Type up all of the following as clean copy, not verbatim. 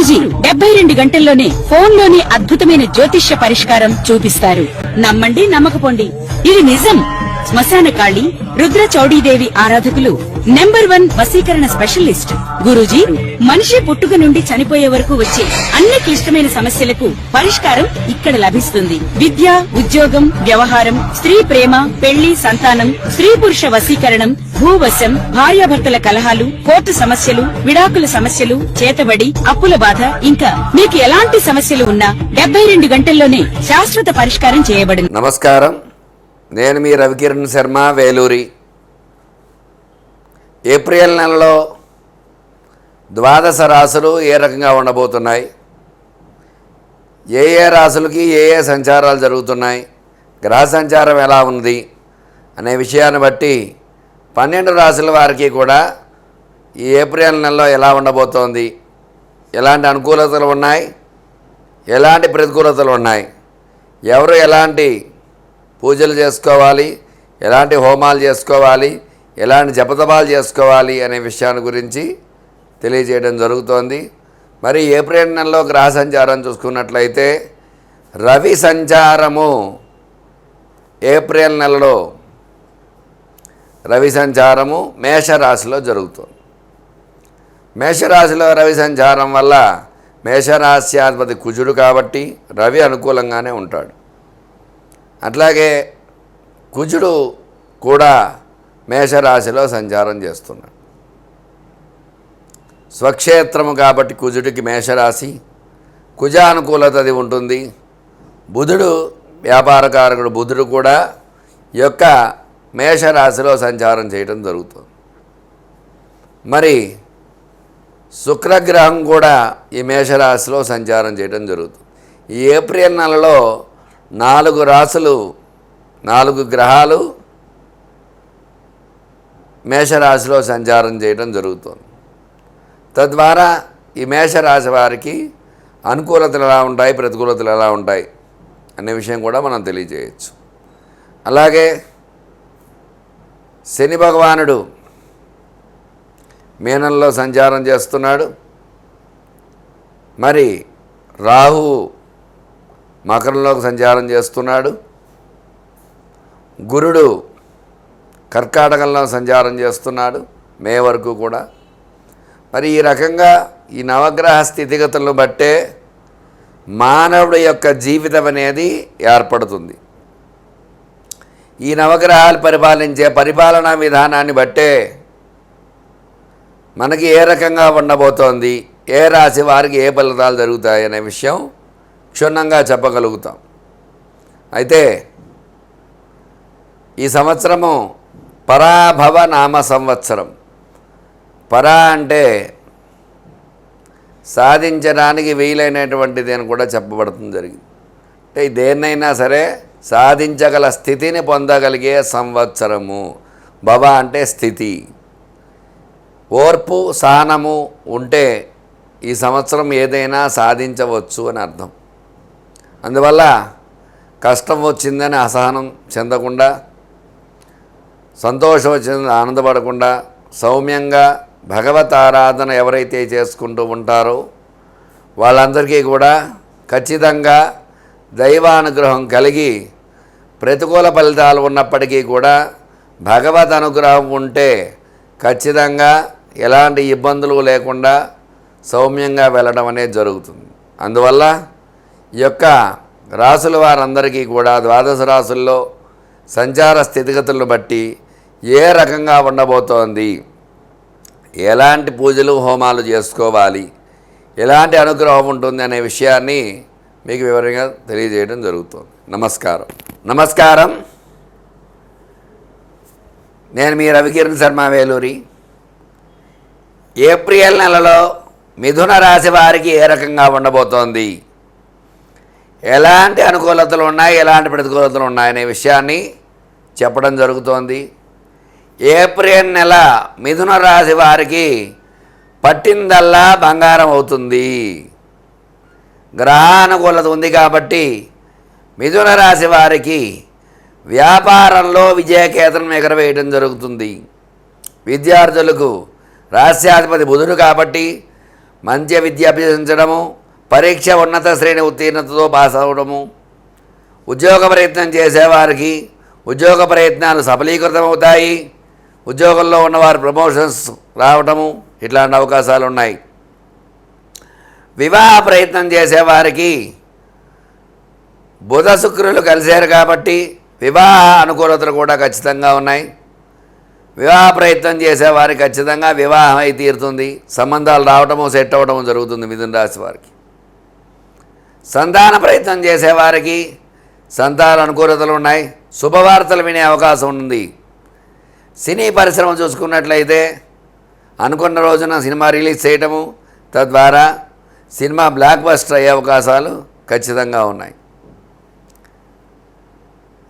గురూజీ 72 గంటల్లోనే ఫోన్లోని అద్భుతమైన జ్యోతిష్య పరిష్కారం చూపిస్తారు. నమ్మండి, నమ్మకపోండి, ఇది నిజం. శ్మశాన కాళి రుద్ర చౌడీదేవి ఆరాధకులు నంబర్ 1 వశీకరణ స్పెషలిస్ట్. గురూజీ మనిషి పుట్టుక నుండి చనిపోయే వరకు వచ్చే అన్ని క్లిష్టమైన సమస్యలకు పరిష్కారం ఇక్కడ లభిస్తుంది. విద్య, ఉద్యోగం, వ్యవహారం, స్త్రీ ప్రేమ, పెళ్లి, సంతానం, స్త్రీ పురుష వశీకరణం, భూవశం, భార్యాభర్తల కలహాలు, కోర్టు సమస్యలు, విడాకుల సమస్యలు, చేతబడి, అప్పుల బాధ, ఇంకా మీకు ఎలాంటి సమస్యలు ఉన్నా 72 గంటల్లోనే శాశ్వత పరిష్కారం చేయబడింది. నమస్కారం, నేను మీ రవికిరణ్ శర్మ, వేలూరి. ఏప్రిల్ నెలలో ద్వాదశ రాశులు ఏ రకంగా ఉండబోతున్నాయి, ఏ రాశులకి ఏ సంచారాలు జరుగుతున్నాయి, గ్రహ సంచారం ఎలా ఉంది అనే విషయాన్ని బట్టి 12 రాశుల వారికి కూడా ఈ ఏప్రిల్ నెలలో ఎలా ఉండబోతోంది, ఎలాంటి అనుకూలతలు ఉన్నాయి, ఎలాంటి ప్రతికూలతలు ఉన్నాయి, ఎవరు ఎలాంటి పూజలు చేసుకోవాలి, ఎలాంటి హోమాలు చేసుకోవాలి, ఎలాంటి జపతపాలు చేసుకోవాలి అనే విషయాన్ని గురించి తెలియజేయడం జరుగుతోంది. మరి ఏప్రిల్ నెలలో గ్రహ సంచారం చూసుకున్నట్లయితే రవి సంచారము ఏప్రిల్ నెలలో రవి సంచారము మేషరాశిలో జరుగుతుంది. మేషరాశిలో రవి సంచారం వల్ల మేషరాశ్యాధిపతి కుజుడు కాబట్టి రవి అనుకూలంగానే ఉంటాడు. అట్లాగే కుజుడు కూడా మేషరాశిలో సంచారం చేస్తున్నాడు. స్వక్షేత్రము కాబట్టి కుజుడికి మేషరాశి, కుజానుకూలత అది ఉంటుంది. బుధుడు వ్యాపారకారకుడు బుధుడు కూడా ఈ యొక్క మేషరాశిలో సంచారం చేయడం జరుగుతుంది. మరి శుక్రగ్రహం కూడా ఈ మేషరాశిలో సంచారం చేయడం జరుగుతుంది. ఈ ఏప్రిల్ నెలలో 4 రాశులు, 4 గ్రహాలు మేషరాశిలో సంచారం చేయడం జరుగుతుంది. తద్వారా ఈ మేషరాశి వారికి అనుకూలతలు ఎలా ఉంటాయి, ప్రతికూలతలు ఎలా ఉంటాయి అనే విషయం కూడా మనం తెలియజేయచ్చు. అలాగే శని భగవానుడు మీనంలో సంచారం చేస్తున్నాడు. మరి రాహు మకరంలోకి సంచారం చేస్తున్నాడు. గురుడు కర్కాటకంలో సంచారం చేస్తున్నాడు మే వరకు కూడా. మరి ఈ రకంగా ఈ నవగ్రహ స్థితిగతులను బట్టే మానవుడి యొక్క జీవితం అనేది ఏర్పడుతుంది. ఈ నవగ్రహాలు పరిపాలించే పరిపాలనా విధానాన్ని బట్టే మనకి ఏ రకంగా ఉండబోతోంది, ఏ రాశి వారికి ఏ ఫలితాలు జరుగుతాయి అనే విషయం క్షుణ్ణంగా చెప్పగలుగుతాం. అయితే ఈ సంవత్సరము పరాభవ నామ సంవత్సరం. పరా అంటే సాధించడానికి వీలైనటువంటిది అని కూడా చెప్పబడుతుంది జరిగింది. అంటే దేన్నైనా సరే సాధించగల స్థితిని పొందగలిగే సంవత్సరము. భవ అంటే స్థితి, ఓర్పు, సహనము ఉంటే ఈ సంవత్సరం ఏదైనా సాధించవచ్చు అని అర్థం. అందువల్ల కష్టం వచ్చిందని అసహనం చెందకుండా, సంతోషం వచ్చిందని ఆనందపడకుండా, సౌమ్యంగా భగవత్ ఆరాధన ఎవరైతే చేసుకుంటూ ఉంటారో వాళ్ళందరికీ కూడా ఖచ్చితంగా దైవానుగ్రహం కలిగి ప్రతికూల ఫలితాలు ఉన్నప్పటికీ కూడా భగవత్ అనుగ్రహం ఉంటే ఖచ్చితంగా ఎలాంటి ఇబ్బందులు లేకుండా సౌమ్యంగా వెళ్ళడం అనేది జరుగుతుంది. అందువల్ల ఈ యొక్క రాసుల వారందరికీ కూడా ద్వాదశ రాసుల్లో సంచార స్థితిగతులను బట్టి ఏ రకంగా ఉండబోతోంది, ఎలాంటి పూజలు హోమాలు చేసుకోవాలి, ఎలాంటి అనుగ్రహం ఉంటుంది అనే విషయాన్ని మీకు వివరంగా తెలియజేయడం జరుగుతుంది. నమస్కారం. నేను మీ రవికిరణ్ శర్మ, వేలూరి. ఏప్రిల్ నెలలో మిథున రాశి వారికి ఏ రకంగా ఉండబోతోంది, ఎలాంటి అనుకూలతలు ఉన్నాయి, ఎలాంటి ప్రతికూలతలు ఉన్నాయనే విషయాన్ని చెప్పడం జరుగుతోంది. ఏప్రిల్ నెల మిథున రాశి వారికి పట్టిందల్లా బంగారం అవుతుంది. గ్రహానుకూలత ఉంది కాబట్టి మిథున రాశి వారికి వ్యాపారంలో విజయకేతనం ఎగరవేయడం జరుగుతుంది. విద్యార్థులకు రాస్యాధిపతి బుధుడు కాబట్టి మంచి విద్య అభ్యసించడము, పరీక్ష ఉన్నత శ్రేణి ఉత్తీర్ణతతో పాస్ అవ్వడము, ఉద్యోగ ప్రయత్నం చేసేవారికి ఉద్యోగ ప్రయత్నాలు సఫలీకృతమవుతాయి, ఉద్యోగంలో ఉన్నవారు ప్రమోషన్స్ రావటము ఇట్లాంటి అవకాశాలు ఉన్నాయి. వివాహ ప్రయత్నం చేసేవారికి బుధ శుక్రులు కలిశారు కాబట్టి వివాహ అనుకూలతలు కూడా ఖచ్చితంగా ఉన్నాయి. వివాహ ప్రయత్నం చేసేవారికి ఖచ్చితంగా వివాహం అయి తీరుతుంది, సంబంధాలు రావటము సెట్ అవ్వటము జరుగుతుంది మిథున రాశి వారికి. సంతాన ప్రయత్నం చేసేవారికి సంతాన అనుకూలతలు ఉన్నాయి, శుభవార్తలు వినే అవకాశం ఉంది. సినీ పరిశ్రమ చూసుకున్నట్లయితే అనుకున్న రోజున సినిమా రిలీజ్ చేయటము, తద్వారా సినిమా బ్లాక్ బస్టర్ అయ్యే అవకాశాలు ఖచ్చితంగా ఉన్నాయి.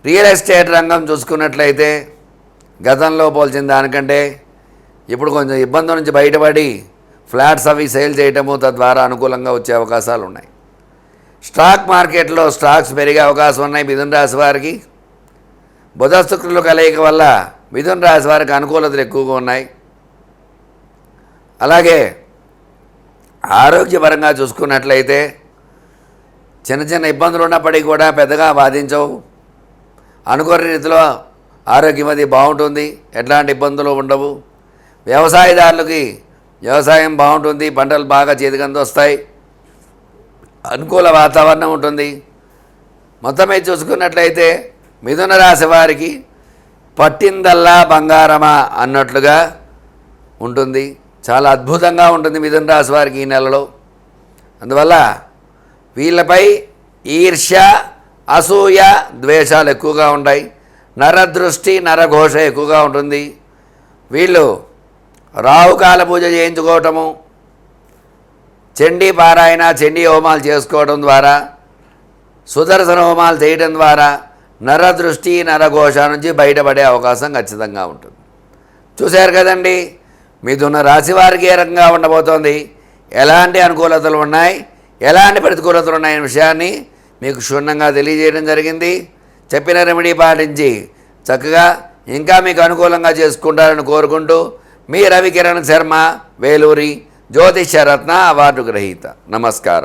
రియల్ ఎస్టేట్ రంగం చూసుకున్నట్లయితే గతంలో పోల్చిన దానికంటే ఇప్పుడు కొంచెం ఇబ్బందుల నుంచి బయటపడి ఫ్లాట్స్ అవి సేల్ చేయటము, తద్వారా అనుకూలంగా వచ్చే అవకాశాలు ఉన్నాయి. స్టాక్ మార్కెట్లో స్టాక్స్ పెరిగే అవకాశం ఉన్నాయి మిథున రాశి వారికి. బుధ శుక్రుల కలయిక వల్ల మిథున రాశి వారికి అనుకూలతలు ఎక్కువగా ఉన్నాయి. అలాగే ఆరోగ్యపరంగా చూసుకున్నట్లయితే చిన్న చిన్న ఇబ్బందులు ఉన్నప్పటికీ కూడా పెద్దగా బాధించవు. అనుకోని రీతిలో ఆరోగ్యం అది బాగుంటుంది, ఎట్లాంటి ఇబ్బందులు ఉండవు. వ్యవసాయదారులకి వ్యవసాయం బాగుంటుంది, పంటలు బాగా చేతికందు వస్తాయి, అనుకూల వాతావరణం ఉంటుంది. మొత్తం మీద చూసుకున్నట్లయితే మిథున రాశి వారికి పట్టిందల్లా బంగారమా అన్నట్లుగా ఉంటుంది. చాలా అద్భుతంగా ఉంటుంది మిథున రాశి వారికి ఈ నెలలో. అందువల్ల వీళ్ళపై ఈర్ష్య, అసూయ, ద్వేషాలు ఎక్కువగా ఉంటాయి. నరదృష్టి, నరఘోష ఎక్కువగా ఉంటుంది. వీళ్ళు రాహుకాల పూజ చేయించుకోవటము, చండీ పారాయణ, చండీ హోమాలు చేసుకోవడం ద్వారా, సుదర్శన హోమాలు చేయడం ద్వారా నరదృష్టి, నరఘోష నుంచి బయటపడే అవకాశం ఖచ్చితంగా ఉంటుంది. చూశారు కదండి మిథున రాశి వారికి ఏ రకంగా ఉండబోతోంది, ఎలాంటి అనుకూలతలు ఉన్నాయి, ఎలాంటి ప్రతికూలతలు ఉన్నాయనే విషయాన్ని మీకు క్షుణ్ణంగా తెలియజేయడం జరిగింది. చెప్పిన రెమెడీ పాటించి చక్కగా ఇంకా మీకు అనుకూలంగా చేసుకుంటారని కోరుకుంటూ మీ రవికిరణ్ శర్మ, వేలూరి జ్యోతిష్యరత్న అవార్డు గ్రహీత. నమస్కారం.